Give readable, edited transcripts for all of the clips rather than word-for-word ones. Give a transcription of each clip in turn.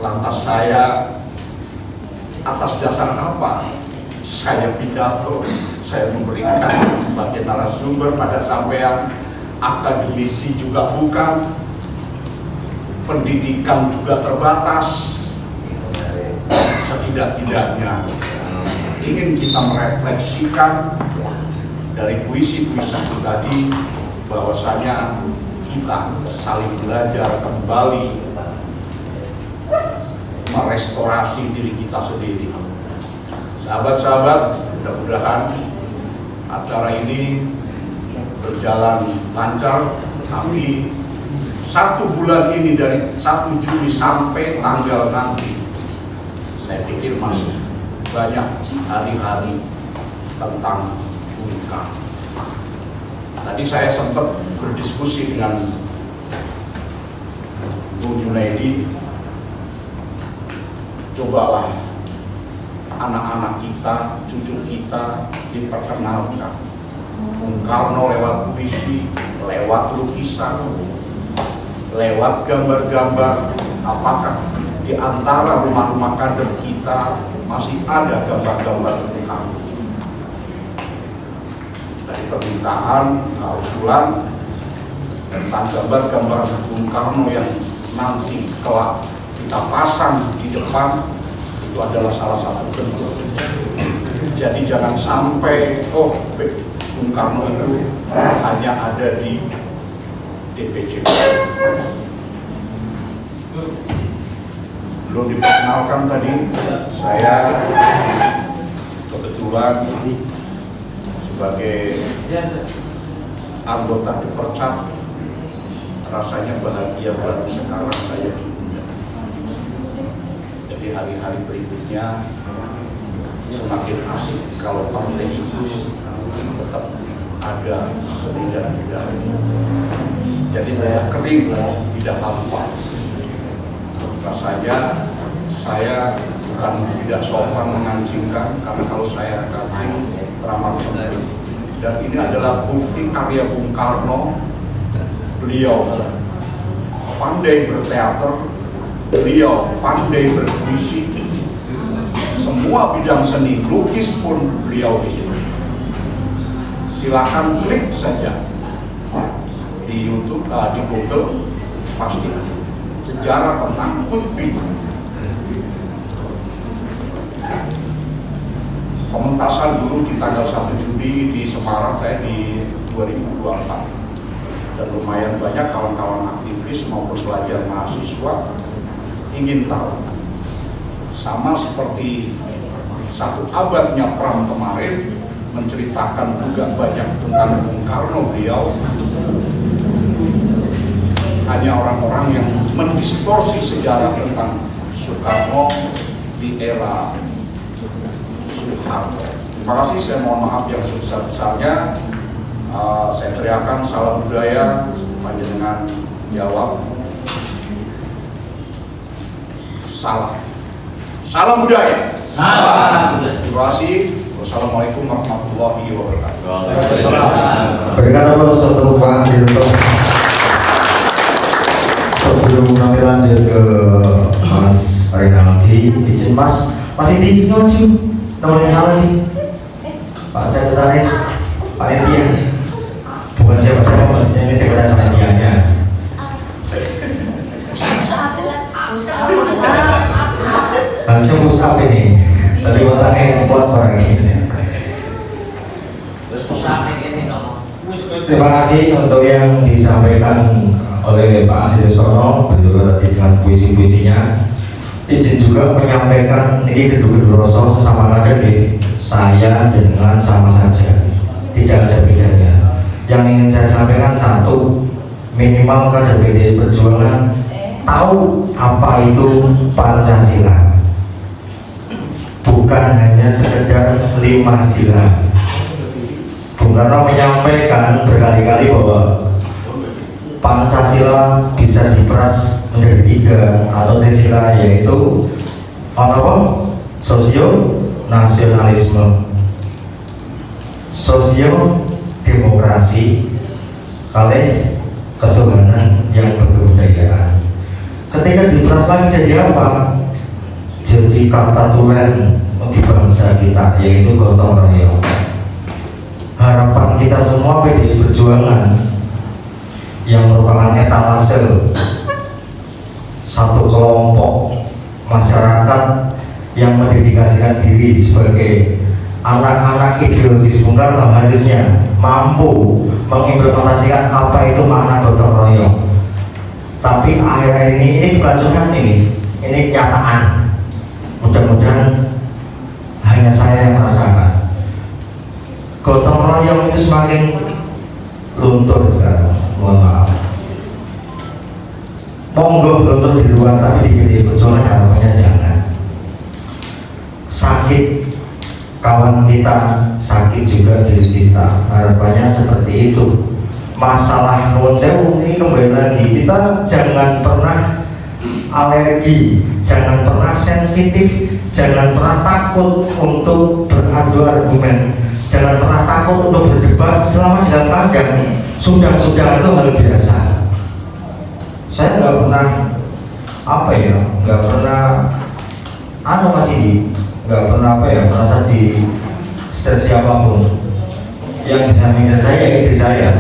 Lantas saya atas dasar apa saya pidato, saya memberikan sebagai narasumber pada sampean, akademisi juga bukan, pendidikan juga terbatas. Setidak-tidaknya ingin kita merefleksikan dari puisi-puisi itu tadi, bahwasanya kita saling belajar kembali merestorasi diri kita sendiri. Sahabat-sahabat, mudah-mudahan acara ini berjalan lancar. Tapi 1 bulan ini dari 1 Juli sampai tanggal nanti, saya pikir masih banyak hari-hari tentang Bung Karno. Tadi saya sempat berdiskusi dengan Bung Junaidi, cobalah anak-anak kita, cucu kita diperkenalkan Bung Karno lewat puisi, lewat lukisan, lewat gambar-gambar. Apakah di antara rumah-rumah kader kita masih ada gambar-gambar Bung Karno? Dari permintaan, usulan tentang gambar-gambar Bung Karno yang nanti kelak kita pasang di depan, itu adalah salah satu bentuk. Jadi jangan sampai Bung Karno itu hanya ada di DPC. Belum diperkenalkan tadi, saya kebetulan sebagai anggota Dipercap, rasanya bahagia baru sekarang saya diundang. Jadi hari-hari berikutnya semakin asik kalau partai itu tetap ada seni dan budaya. Jadi saya kering tidak hampa. Rasanya saya bukan tidak sopan mengancingkan, karena kalau saya kancing teramat sempit. Dan ini adalah bukti karya Bung Karno. Beliau pandai berteater, beliau pandai berpuisi, semua bidang seni, lukis pun beliau di sini. Silakan klik saja di YouTube, di Google, pasti sejarah tentang Kutbi. Pementasan dulu di tanggal 1 Juli di Semarang, saya di 2024, dan lumayan banyak kawan-kawan aktivis maupun pelajar mahasiswa ingin tahu. Sama seperti 1 abadnya Pram kemarin menceritakan juga banyak tentang Bung Karno, beliau hanya orang-orang yang mendistorsi sejarah tentang Soekarno di era Soeharto. Terima kasih, saya mohon maaf yang sebesar-besarnya. Saya teriakan salam budaya, panjenengan jawab salam budaya. Terima kasih. Wassalamualaikum warahmatullahi wabarakatuh. Berikan aplaus untuk Pak Dirto. Sebelum kami lanjut ke Mas Rinaldi, izin Mas Indi maju nemenin lagi Pak Sekretaris Panitia. Bukan siapa-siapa, maksudnya ini Sekretaris Panitianya. Langsung pusat ini, tadi otaknya kuat barang ini. Terima kasih untuk yang disampaikan oleh Pak Andi Sono, beliau tadi dengan puisi-puisinya. Izin juga menyampaikan ini kedua-dua rasa sesama kader di saya dengan sama saja, tidak ada bedanya. Yang ingin saya sampaikan satu, minimal kader PDI Perjuangan tahu apa itu Pancasila, bukan hanya sekedar 5 sila. Bung Karno menyampaikan berkali-kali bahwa Pancasila bisa diperas menjadi 3 atau 3 sila, yaitu apa? Sosio nasionalisme, sosio demokrasi, kali ketuhanan yang berkebudayaan. Ketika soliditas lagi jadi apa? Jadi kata tulen di bangsa kita, yaitu gotong royong. Harapan kita semua PDI Perjuangan yang merupakan etalase satu kelompok masyarakat yang mendedikasikan diri sebagai anak-anak ideologis Bung Karno harusnya mampu mengimplementasikan apa itu makna gotong royong. Tapi akhir-akhir ini bukan curhat ini kenyataan. Mudah-mudahan hanya saya yang merasakan gotong royong itu semakin luntur sekarang. Mohon maaf. Monggo luntur di luar, tapi di PDI Perjuangan harapannya jangan. Sakit kawan kita, sakit juga diri kita. Harapannya seperti itu. Masalah nuwun sewu ini kembali lagi, kita jangan pernah alergi, jangan pernah sensitif, jangan pernah takut untuk beradu argumen, jangan pernah takut untuk berdebat selama dalam kandang. Sudah itu hal biasa. Saya nggak pernah nggak pernah nggak pernah merasa di stres siapapun. Yang bisa mengingat saya istri saya.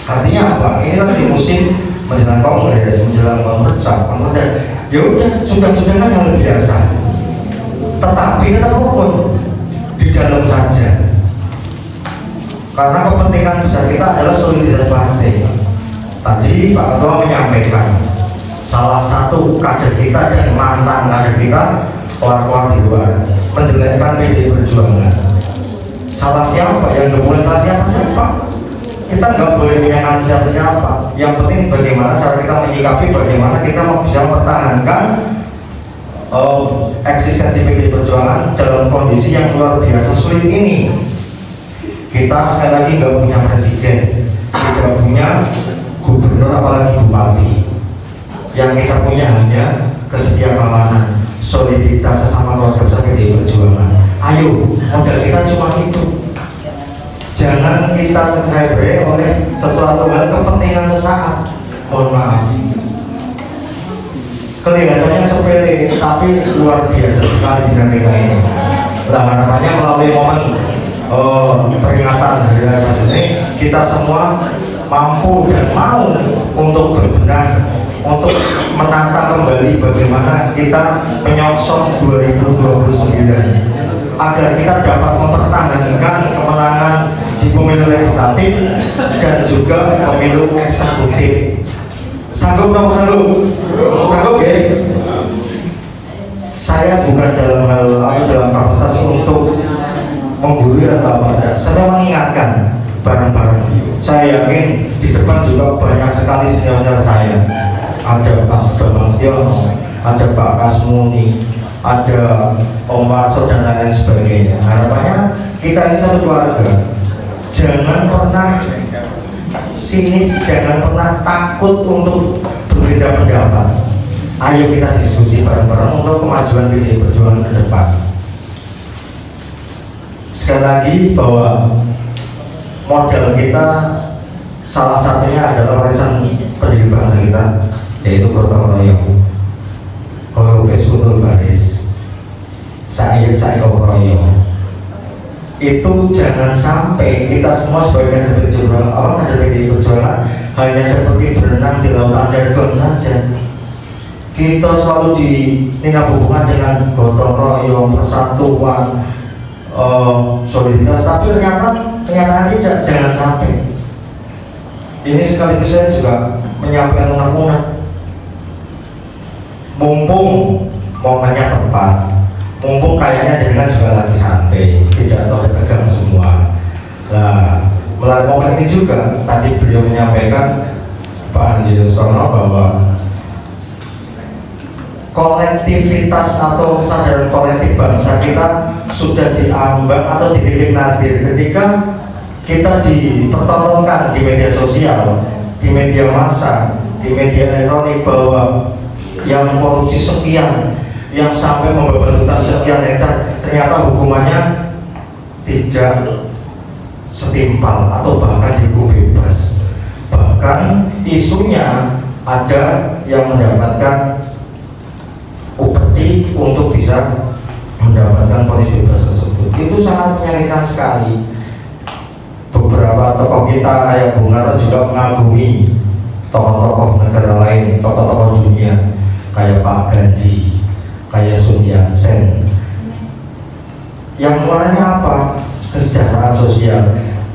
Artinya apa? Ini kan di musim menjelang kongres, menjelang pemerintah. Ya udah, sudah kan hal biasa. Tetapi apapun di dalam saja. Karena kepentingan besar kita adalah soliditas partai. Tadi Pak Ketua menyampaikan salah satu kader kita dan mantan kader kita keluar di luar menjelekkan PDI Perjuangan. Salah siapa yang kemudian salah siapa? Kita nggak boleh menyalahkan siapa. Yang penting bagaimana cara kita menyikapi, bagaimana kita bisa mempertahankan eksistensi PDI Perjuangan dalam kondisi yang luar biasa sulit ini. Kita sekali lagi nggak punya presiden, tidak punya gubernur apalagi bupati. Yang kita punya hanya kesetiakawanan, soliditas sesama keluarga besar PDI Perjuangan. Ayo, modal kita cuma itu. Jangan kita tercerai oleh sesuatu hal kepentingan sesaat. Mohon maaf. Kelihatannya sepele, tapi luar biasa sekali dinamika ini. Nah, harapannya melalui momen peringatan hari raya ini, kita semua mampu dan mau untuk berbenah, untuk menata kembali bagaimana kita menyongsong 2029 agar kita dapat mempertahankan kemenangan di pemilu legislatif dan juga pemilu eksekutif. Sanggup kamu sanggup? Sanggup ya? Saya bukan dalam kapasitas untuk menggurui atau apa. Saya mengingatkan barang-barang. Saya yakin di depan juga banyak sekali senior saya. Ada Pak Bambang Setiono, ada Pak Kasmuni, ada Om Warso dan lain sebagainya. Harapannya kita ini satu keluarga. Jangan pernah sinis, jangan pernah takut untuk berbeda pendapat. Ayo kita diskusi bareng-bareng untuk kemajuan PDI Perjuangan ke depan. Sekali lagi bahwa modal kita salah satunya adalah warisan pendiri bangsa kita, yaitu gotong royong. Kalau betul baris, saya gotong royong. Itu jangan sampai kita semua sebagai kader PDI Perjuangan hanya seperti berenang di lautan jargon saja. Kita selalu diminta hubungan dengan gotong royong, persatuan, soliditas, tapi ternyata tidak. Jangan sampai. Ini sekaligus saya juga menyampaikan unek-unek. Mumpung momennya tepat, mumpung kayaknya jenengan juga lagi santai, tidak tahu tegang semua. Nah, melalui momen ini juga tadi beliau menyampaikan Pak Andi Yusrono bahwa kolektivitas atau kesadaran kolektif bangsa kita sudah diambang atau di titik nadir ketika kita dipertontonkan di media sosial, di media massa, di media elektronik bahwa yang korupsi sekian, yang sampai membebani hutan sekian hektar, ternyata hukumannya tidak setimpal atau bahkan dihukum bebas. Bahkan isunya ada yang mendapatkan lagi untuk bisa mendapatkan vonis bebas tersebut. Itu sangat menyakitkan sekali. Beberapa tokoh kita kayak Bung Karno juga mengagumi tokoh-tokoh negara lain, tokoh-tokoh dunia kayak Pak Gandhi, kayak Sun Yat-sen, yang warnanya apa? Kesejahteraan sosial.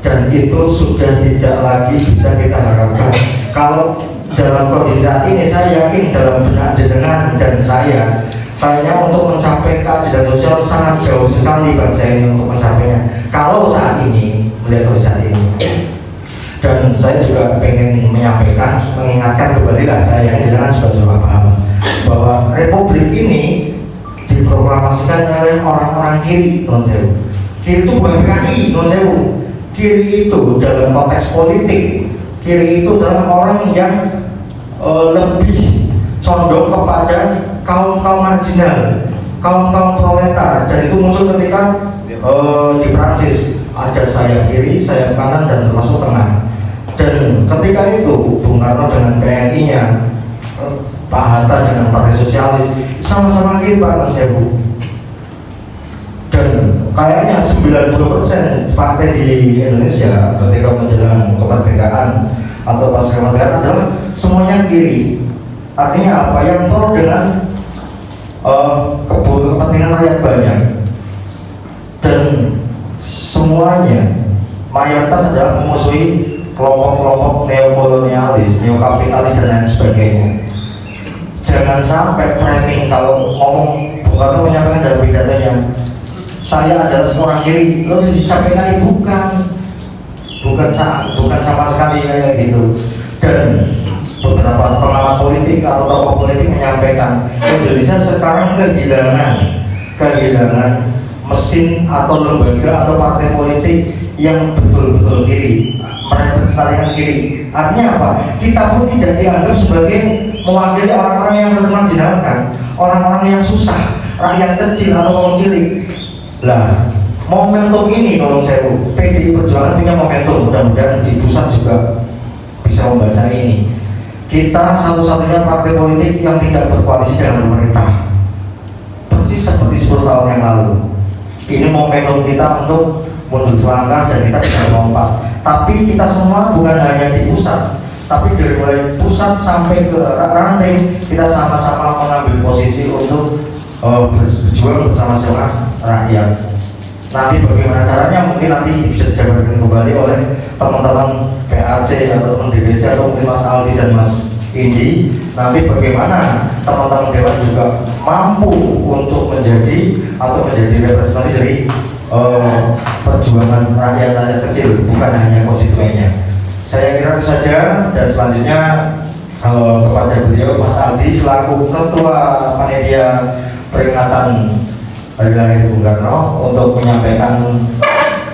Dan itu sudah tidak lagi bisa kita harapkan. Kalau dalam kondisi saat ini, saya yakin dalam benak jenengan dan saya, kayaknya untuk mencapai keadilan sosial sangat jauh sekali bangsa ini untuk mencapainya. Kalau saat ini, melihat kondisi saat ini, dan saya juga ingin menyampaikan, mengingatkan kembali lah, saya jenengan juga sudah paham bahwa Republik ini diproklamasikan oleh orang-orang kiri, non sewu. Kiri itu bukan PKI, non sewu. Kiri itu dalam konteks politik, kiri itu adalah orang yang lebih condong kepada kaum-kaum marginal, kaum-kaum proletar, dan itu muncul ketika di Prancis ada sayap kiri, sayap kanan, dan termasuk tengah. Dan ketika itu Bung Karno dengan PNI-nya, Pak Hatta dengan Partai Sosialis sama-sama kiri, Pak non sewu. Dan kayaknya 90% partai di Indonesia ketika menjelang kemerdekaan atau pas kemerdekaan adalah semuanya kiri. Artinya apa? Yang pro dengan kepentingan rakyat banyak. Dan semuanya mayoritas adalah memusuhi kelompok-kelompok neokolonialis, neokapitalis, dan lain sebagainya. Jangan sampai framing, kalau ngomong Bung Karno menyampaikan dalam pidatonya, saya adalah seorang kiri, lo dicapai bukan sama sekali kayak gitu. Dan beberapa pengamat politik atau tokoh politik menyampaikan Indonesia sekarang kehilangan mesin atau lembaga atau partai politik yang betul-betul kiri, merepresentasikan kiri. Artinya apa? Kita pun tidak dianggap sebagai mewakili orang-orang yang termarginalkan, orang-orang yang susah, rakyat kecil atau orang cilik. Lah, momentum ini nolong sewu, PDI Perjuangan punya momentum, mudah-mudahan di pusat juga bisa membaca ini. Kita satu-satunya partai politik yang tidak berkoalisi dengan pemerintah, persis seperti 10 tahun yang lalu. Ini momentum kita untuk mundur selangkah dan kita bisa melompat. Tapi kita semua bukan hanya di pusat, tapi dari mulai pusat sampai ke ranting, kita sama-sama mengambil posisi untuk berjuang bersama-sama rakyat. Nanti bagaimana caranya mungkin nanti bisa dijabarkan kembali oleh teman-teman PAC atau teman DPC atau mungkin Mas Aldi dan Mas Indi. Nanti bagaimana teman-teman Dewan juga mampu untuk menjadi representasi dari perjuangan rakyat kecil, bukan hanya konstituennya. Saya kira itu saja, dan selanjutnya kepada beliau Mas Aldi selaku Ketua Panitia Peringatan Hari Lahir Bung Karno untuk menyampaikan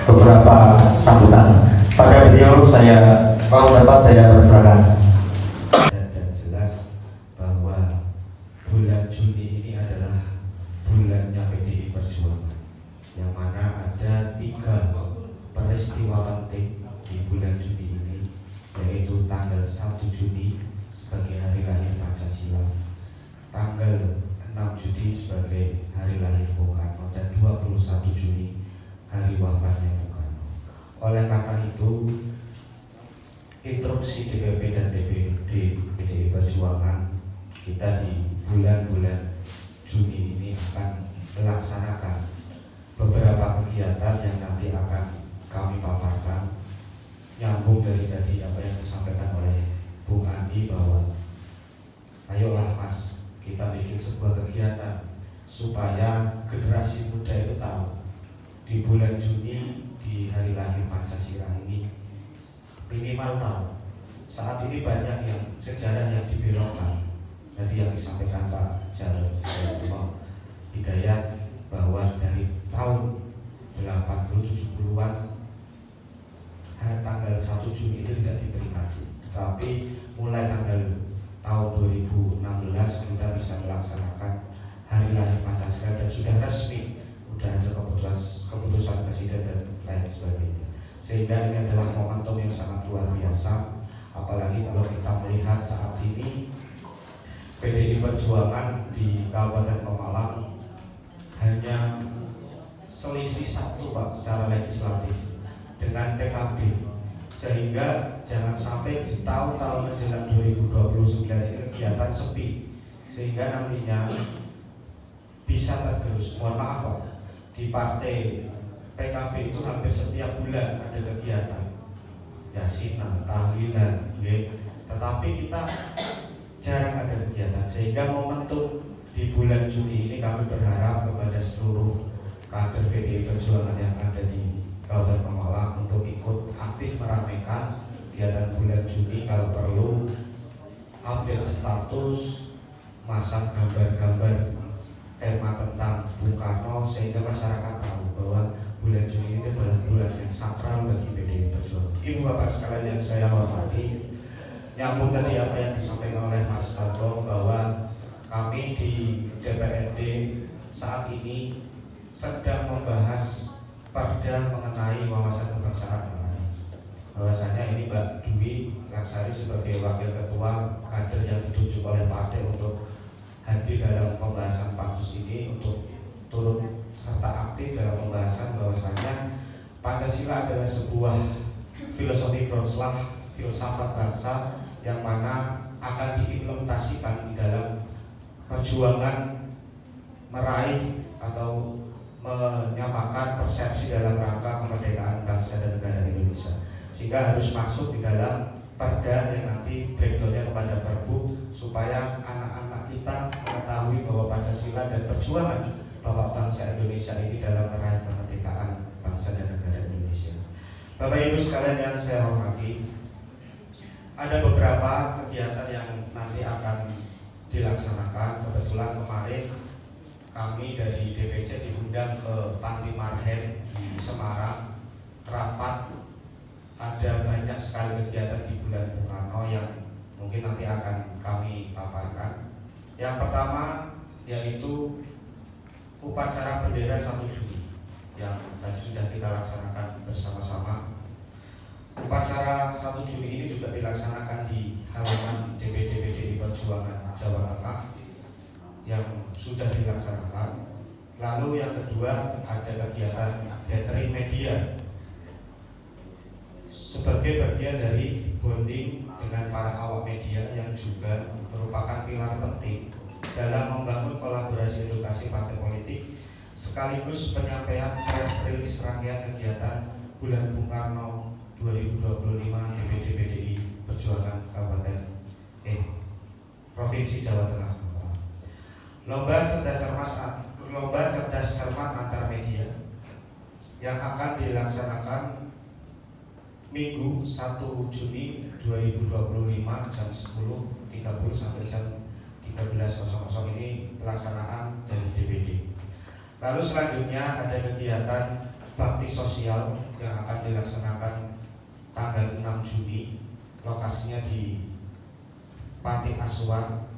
beberapa sambutan. Pada beliau saya kalau dapat saya persilakan. Dan jelas bahwa bulan Juni ini adalah bulannya PDI Perjuangan, yang mana ada 3 peristiwa penting di bulan Juni ini, yaitu tanggal 1 Juni sebagai hari lahir Pancasila, tanggal 6 Juni sebagai hari lahir Bung Karno, dan 21 Juni hari wafatnya Bung Karno. Oleh karena itu, instruksi DPP dan DPD PDI Perjuangan kita di bulan-bulan Juni ini akan melaksanakan beberapa kegiatan yang nanti akan kami paparkan, nyambung dari tadi apa yang disampaikan oleh Bung Andi, bahwa ayolah Mas, kita bikin sebuah kegiatan supaya generasi muda itu tahu di bulan Juni, di hari lahir Pancasila ini, minimal tahu. Saat ini banyak yang sejarah yang dibelokkan. Tadi yang disampaikan Pak Jarod Hidayat bahwa dari tahun 80-70-an tanggal 1 Juni itu tidak diperingati, tapi mulai tanggal tahun 2016 kita bisa melaksanakan hari lahir Pancasila, dan sudah resmi, sudah ada keputusan Presiden dan lain sebagainya. Sehingga ini adalah momentum yang sangat luar biasa, apalagi kalau kita melihat saat ini PDI Perjuangan di Kabupaten Pemalang dengan PKB, sehingga jangan sampai di tahun-tahun menjelang 2029 ini kegiatan sepi, sehingga nantinya bisa tergerus. Mohon maaf Pak, di partai PKB itu hampir setiap bulan ada kegiatan yasinan, tahlilan, tetapi kita jarang ada kegiatan, sehingga momentum di bulan Juni ini kami berharap kepada seluruh kader PDI Perjuangan yang ada di Kabupaten Pemalang untuk ikut aktif meramaikan kegiatan bulan Juni. Kalau perlu update status, masang gambar-gambar tema tentang Bung Karno, sehingga masyarakat tahu bahwa bulan Juni ini adalah bulan yang sakral bagi PDI Perjuangan. Ibu Bapak sekalian yang saya hormati, nyambung tadi apa yang disampaikan oleh Mas Toto, bahwa kami di DPRD saat ini sedang membahas perda mengenai wawasan kebangsaan. Bahwasanya ini Mbak Dwi Laksari sebagai wakil ketua kader yang ditunjuk oleh partai untuk hadir dalam pembahasan pansus ini, untuk turut serta aktif dalam pembahasan bahwasanya Pancasila adalah sebuah filosofi Bronslah, filsafat bangsa yang mana akan diimplementasikan di dalam perjuangan meraih atau menyamakan persepsi dalam rangka kemerdekaan bangsa dan negara Indonesia, sehingga harus masuk di dalam perda yang nanti breakdownnya kepada Perbu, supaya anak-anak kita mengetahui bahwa Pancasila dan perjuangan Bapak bangsa Indonesia ini dalam meraih kemerdekaan bangsa dan negara Indonesia. Bapak Ibu sekalian yang saya hormati, ada beberapa kegiatan yang nanti akan dilaksanakan. Kebetulan kemarin kami dari DPC diundang ke Panti Marhen di Semarang, rapat. Ada banyak sekali kegiatan di bulan Bung Karno yang mungkin nanti akan kami paparkan. Yang pertama yaitu upacara bendera 1 Juni yang tadi sudah kita laksanakan bersama-sama. Upacara 1 Juni ini juga dilaksanakan di halaman DPD PDI Perjuangan Jawa Tengah yang sudah dilaksanakan. Lalu yang kedua ada kegiatan gathering media sebagai bagian dari bonding dengan para awak media yang juga merupakan pilar penting dalam membangun kolaborasi edukasi partai politik, sekaligus penyampaian press release rangkaian kegiatan bulan Bung Karno 2025 DPD PDI Perjuangan Provinsi Jawa Tengah. Lomba cerdas cermat antar media yang akan dilaksanakan Minggu 1 Juni 2025 jam 10.30 sampai jam 13.00 ini pelaksanaan dari DPD. Lalu selanjutnya ada kegiatan bakti sosial yang akan dilaksanakan tanggal 6 Juni, lokasinya di Panti Asuhan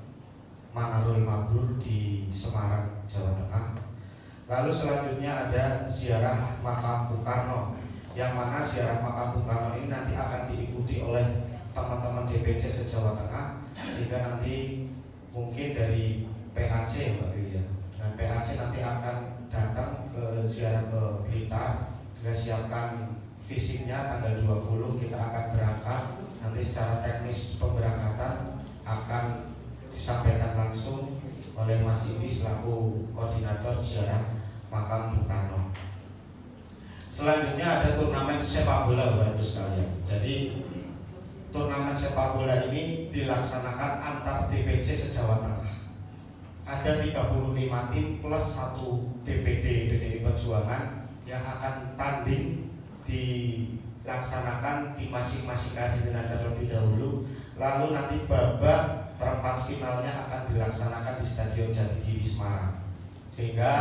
Manarul Mabrur di Semarang, Jawa Tengah. Lalu selanjutnya ada ziarah makam Bung Karno, yang mana ziarah makam Bung Karno ini nanti akan diikuti oleh teman-teman DPC se-Jawa Tengah, sehingga nanti mungkin dari PAC Mbak Yulia, dan PAC nanti akan datang ke ziarah ke Blitar. Kita siapkan fisiknya tanggal 20 kita akan berangkat. Nanti secara teknis pemberangkatan akan disampaikan langsung oleh Mas Ibi selaku koordinator ziarah makam Bung Karno. Selanjutnya ada turnamen sepak bola Bapak Ibu sekalian. Jadi turnamen sepak bola ini dilaksanakan antar DPC se-Jawa Tengah. Ada 35 tim plus 1 DPD PDI Perjuangan yang akan tanding, dilaksanakan di masing-masing kajian terlebih dahulu. Lalu nanti babak perempat finalnya akan dilaksanakan di Stadion Jatidiri Semarang. Sehingga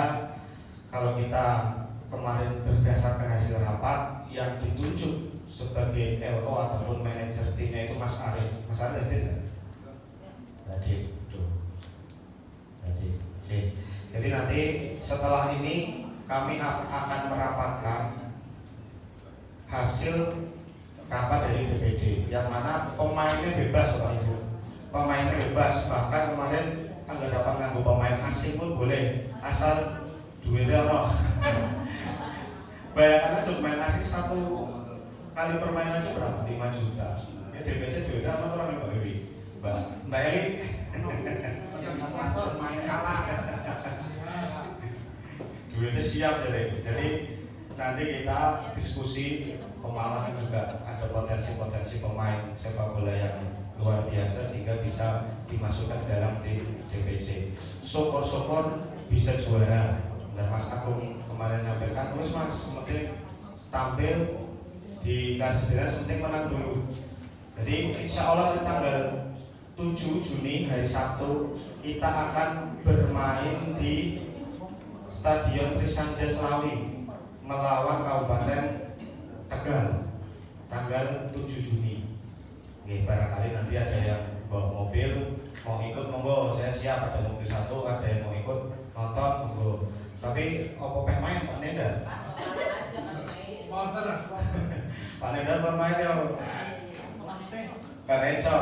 kalau kita kemarin berdasarkan hasil rapat, yang ditunjuk sebagai LO ataupun manajer timnya itu Mas Arief. Mas Arief tidak? Hadir. Jadi nanti setelah ini kami akan merapatkan hasil rapat dari DPD, yang mana pemainnya bebas Bapak Ibu. Pemainnya bebas, bahkan kemarin nggak dapat nganggo pemain asing pun boleh, asal duitnya no. Bayangkan aja pemain asing kali permainan aja berapa? 5 juta. Ya DPC duitnya apa orang Mbak Wiwi? Mbak Eli? Main kalah. Duitnya siap jadi nanti kita diskusi pemalangan juga ada potensi-potensi pemain sepak bola yang luar biasa sehingga bisa dimasukkan dalam DPC. Syukur-syukur bisa juara. Dan Mas Agung kemarin nyampaikan, terus Mas penting tampil di Karsidena, penting menang dulu. Jadi insya Allah tanggal 7 Juni hari Sabtu kita akan bermain di Stadion Trisanja Slawi melawan Kabupaten Tegal tanggal 7 Juni. Oke, barangkali nanti ada yang bawa mobil mau ikut monggo, saya siap, ada mobil satu, ada yang mau ikut nonton monggo. Tapi opo peh main Pak Nenda? Pak Nenda bermain ya. Pak Neco.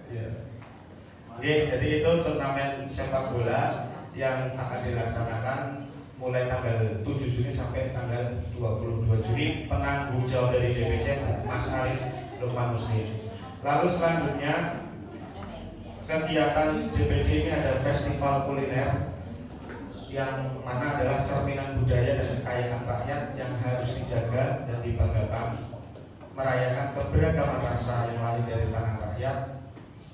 Iya. Oke, jadi itu turnamen sepak bola yang akan dilaksanakan mulai tanggal 7 Juni sampai tanggal 22 Juni. Penanggung jawab dari DPC Mas Arif Lukman Muslim. Lalu selanjutnya kegiatan DPD ini ada festival kuliner yang mana adalah cerminan budaya dan kekayaan rakyat yang harus dijaga dan dibanggakan, merayakan keberagaman rasa yang lahir dari tangan rakyat,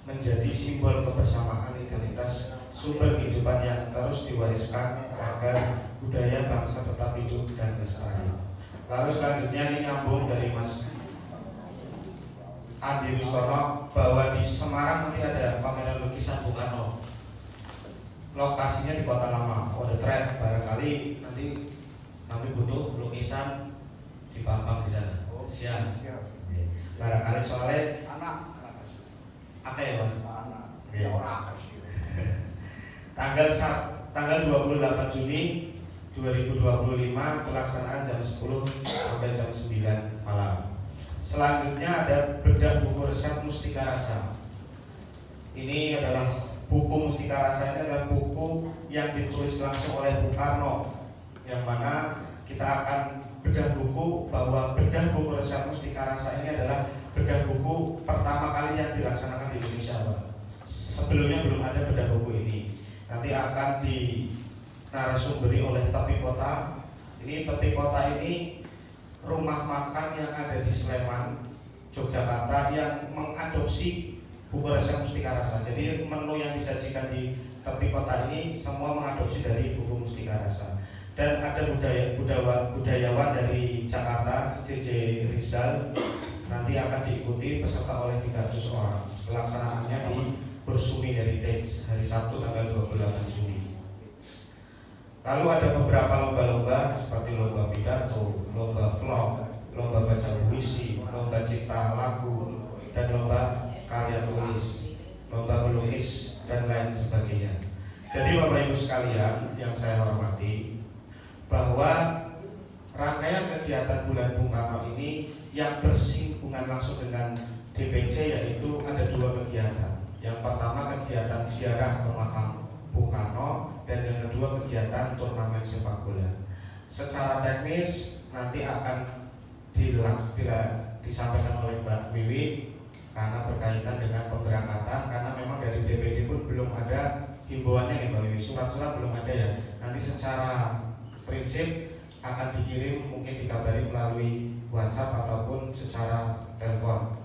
menjadi simbol kebersamaan identitas sumber kehidupan yang terus diwariskan agar budaya bangsa tetap hidup dan lestari. Lalu selanjutnya ini nyambung dari Mas Andi Rustono bahwa di Semarang nanti ada pameran lukisan Bung Karno. Lokasinya di Kota Lama. Ada tren, barangkali nanti kami butuh lukisan di Bambang di sana. Siap. Barangkali soalnya Anak. apa ya Mas? Anak. Iya. Orang sih. Tanggal 28 Juni 2025 pelaksanaan jam 10 sampai jam 9 malam. Selanjutnya ada bedah buku resep Mustika Rasa. Ini adalah buku Mustika Rasa, ini adalah buku yang ditulis langsung oleh Bung Karno, yang mana kita akan bedah buku bahwa bedah buku resep Mustika Rasa ini adalah bedah buku pertama kali yang dilaksanakan di Indonesia, Pak. Sebelumnya belum ada bedah buku ini. Nanti akan dinarasumberi oleh Tepi Kota. Ini Tepi Kota ini rumah makan yang ada di Sleman, Yogyakarta, yang mengadopsi buku resep Mustika Rasa. Jadi menu yang disajikan di Tepi Kota ini semua mengadopsi dari buku Mustika Rasa. Dan ada budayawan dari Jakarta, JJ Rizal, nanti akan diikuti peserta oleh 300 orang. Pelaksanaannya di Bursumi Heritage hari Sabtu tanggal 28 Juni. Lalu ada beberapa lomba-lomba seperti lomba pidato, lomba vlog, lomba baca puisi, lomba cipta lagu, dan lomba karya tulis, lomba melukis, dan lain sebagainya. Jadi Bapak Ibu sekalian yang saya hormati, bahwa rangkaian kegiatan bulan Bung Karno ini yang bersinggungan langsung dengan DPC yaitu ada 2 kegiatan. Yang pertama kegiatan ziarah ke makam Bung Karno, dan yang kedua kegiatan turnamen sepak bola. Secara teknis nanti akan disampaikan oleh Mbak Wiwi karena berkaitan dengan pemberangkatan, karena memang dari DPD pun belum ada himbauannya nih Mbak Wiwi, surat-surat belum ada ya. Nanti secara prinsip akan dikirim, mungkin dikabari melalui WhatsApp ataupun secara telepon.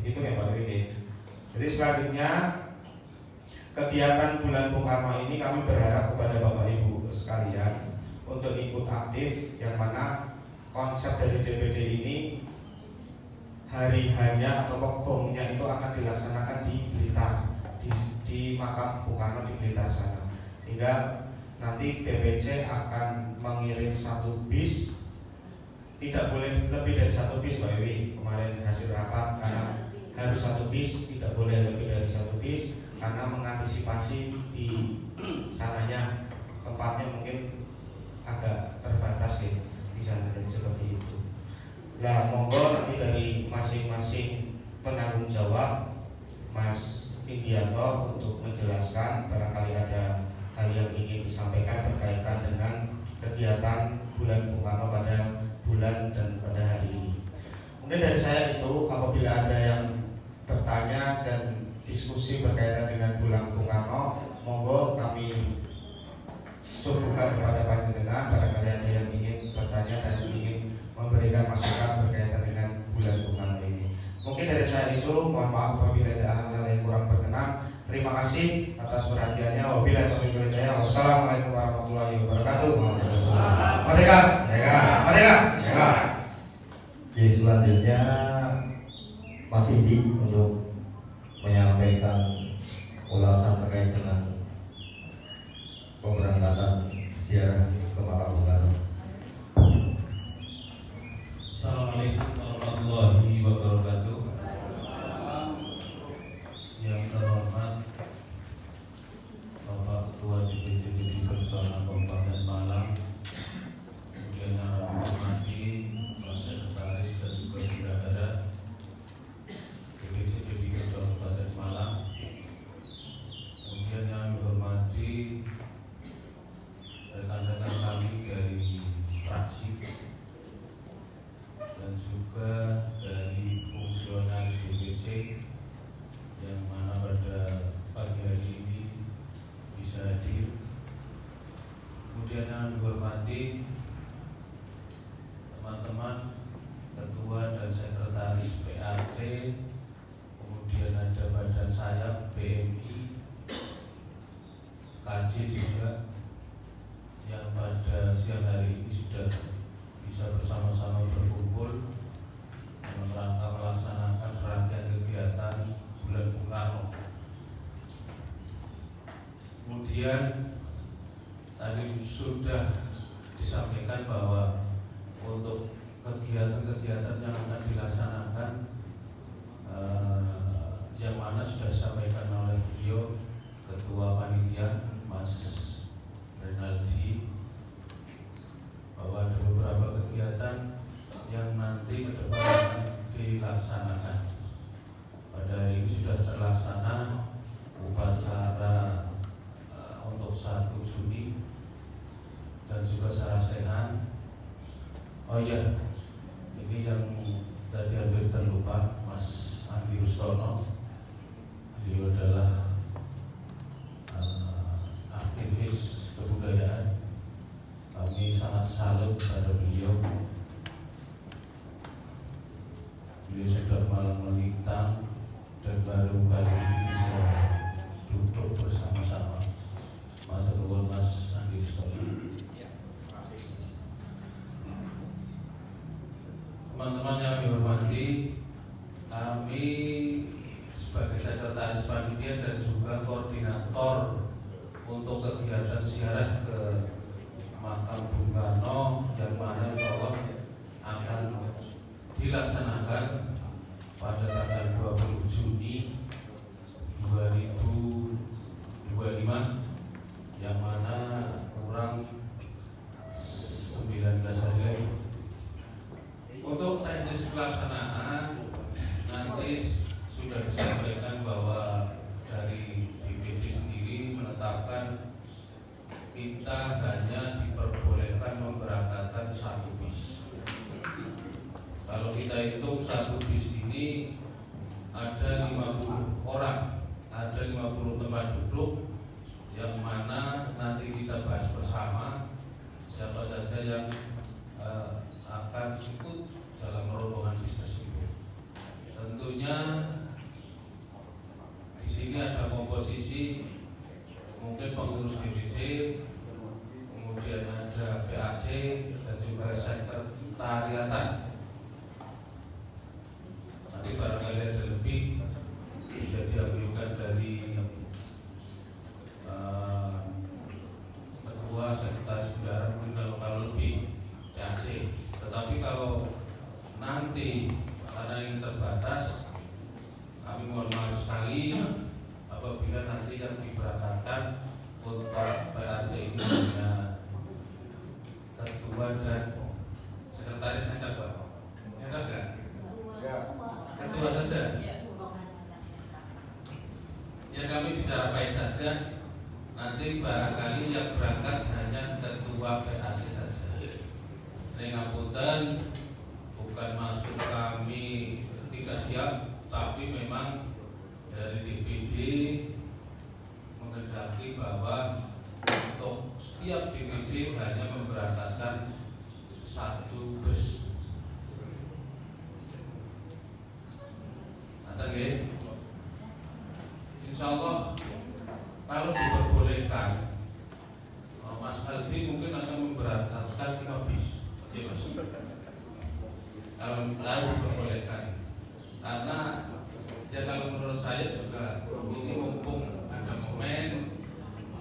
Itu ya Mbak Wiwi. Jadi selanjutnya kegiatan bulan Bung Karno ini kami berharap kepada Bapak Ibu sekalian untuk ikut aktif, yang mana konsep dari DPD ini hari hanya atau gongnya itu akan dilaksanakan di Blitar, di makam Bung Karno di Blitar sana. Sehingga nanti DPC akan mengirim 1 bis, tidak boleh lebih dari 1 bis Mbak Wiwi, kemarin hasil rapat, karena harus 1 bis, tidak boleh lebih dari 1 bis, karena mengantisipasi di sananya tempatnya mungkin agak terbatas ya di sana, jadi seperti itu. Nah, monggo nanti dari masing-masing penanggung jawab Mas Indianto untuk menjelaskan barangkali ada hal yang ingin disampaikan berkaitan dengan kegiatan bulan Bung Karno pada bulan dan pada hari ini. Mungkin dari saya itu, apabila ada yang bertanya dan diskusi berkaitan dengan Bulan Bung Karno, monggo kami suguhkan kepada panjenengan. Barangkali ada yang ingin bertanya dan ingin memberikan masukan berkaitan dengan Bulan Bung Karno ini. Mungkin dari saya itu, mohon maaf apabila ada hal-hal yang kurang berkenan. Terima kasih atas perhatiannya. Wabillahi taufiq wal hidayah. Wassalamualaikum warahmatullahi wabarakatuh. Merdeka, merdeka, merdeka, merdeka. Oke, selanjutnya Mas Indi untuk menyampaikan ulasan terkait dengan pemberangkatan ziarah ke Makam Bung Karno. Assalamualaikum warahmatullahi wabarakatuh. Yang terhormat Bapak Ketua DPC PD Perjuangan Kabupaten Malang, kemudian yang kami hormati Pak Sekretaris dan juga bendahara DPC PD Perjuangan Kabupaten Malang, kemudian yang kami hormati rekan-rekan kami dari fraksi dan juga dari fungsionaris DPC yang mana pada pagi hari ini bisa hadir. Kemudian yang dihormati teman-teman ketua dan sekretaris PAC, kemudian ada badan sayap BMI, KJ juga, yang pada siang hari ini sudah bisa bersama-sama berkumpul dalam rangka melaksanakan rangkaian kegiatan Bulan Bung Karno. Kemudian tadi sudah disampaikan bahwa untuk kegiatan-kegiatan yang akan dilaksanakan yang mana sudah disampaikan oleh beliau Ketua Panitia Mas Renaldi, bahwa ada beberapa kegiatan yang nanti ke depan akan dilaksanakan. Pada hari ini sudah terlaksana upacara untuk 1 Juni dan juga sarasehan. Oh ya, ini yang tadi hampir terlupa, Mas Andi Rustono. Beliau adalah aktivis kebudayaan. Kami sangat salut pada beliau. Beliau sudah malang melintang dan baru kali ini bisa duduk bersama-sama. Matur nuwun Mas Andi Rustono. Teman-teman yang dihormati, kami sebagai sekretaris panitia dan juga koordinator untuk kegiatan ziarah ke Makam Bung Karno yang mana insya Allah akan dilaksanakan pada tanggal 20 Juni 2025, yang mana kurang 19 hari lagi. Untuk teknis pelaksanaan nanti sudah disampaikan bahwa dari DPD sendiri menetapkan kita hanya diperbolehkan memberangkatkan 1 bis. Kalau kita hitung 1 bis ini ada 50 orang, ada 50 tempat duduk, yang mana nanti kita bahas bersama siapa saja yang akan ikut dalam rombongan bis tersebut. Tentunya di sini ada komposisi mungkin pengurus DPC, kemudian ada PAC dan juga sekretariatan. Nanti barangkali ada lebih bisa diambilkan dari ketua sekretaris bendahara, mungkin kalau lebih PAC. Tetapi kalau nanti karena ini terbatas, kami mohon maaf sekali apabila nanti yang diberangkatkan untuk PAC ini hanya ketua dan sekretaris ada Pak? Ada nggak? Ketua saja. Ya kami bisa rapain saja. Nanti barangkali yang berangkat hanya ketua PAC saja. Ini ngapunten, bukan maksud kami setiap DPC hanya memberangkatkan 1 bus. Kata insya Allah kalau diperbolehkan, Mas Aldi mungkin akan memberangkatkan 5 bis, ya Mas. Kalau diperbolehkan, karena ya kalau menurut saya juga ini mumpung ada momen,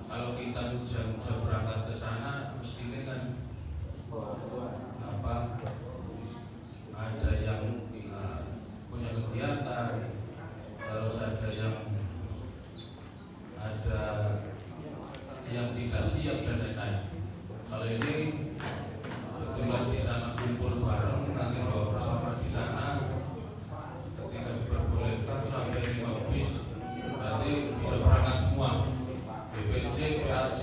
kalau kita hujan berangkat ke sana, mestinya kan ada yang punya kegiatan, terus ada yang tidak siap dan lain-lain. Kalau ini kebetulan di sana kumpul bareng, nanti bawa bersama di sana, ketika diperbolehkan sampai 5 bis, berarti bisa berangkat semua. BPC, PAC,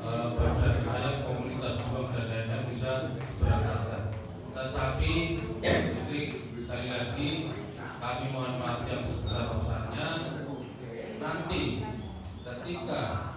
badan saya, komunitas juang dan lain-lain bisa berangkatkan. Tetapi jadi sekali lagi kami mohon maaf yang sebesar-besarnya, nanti ketika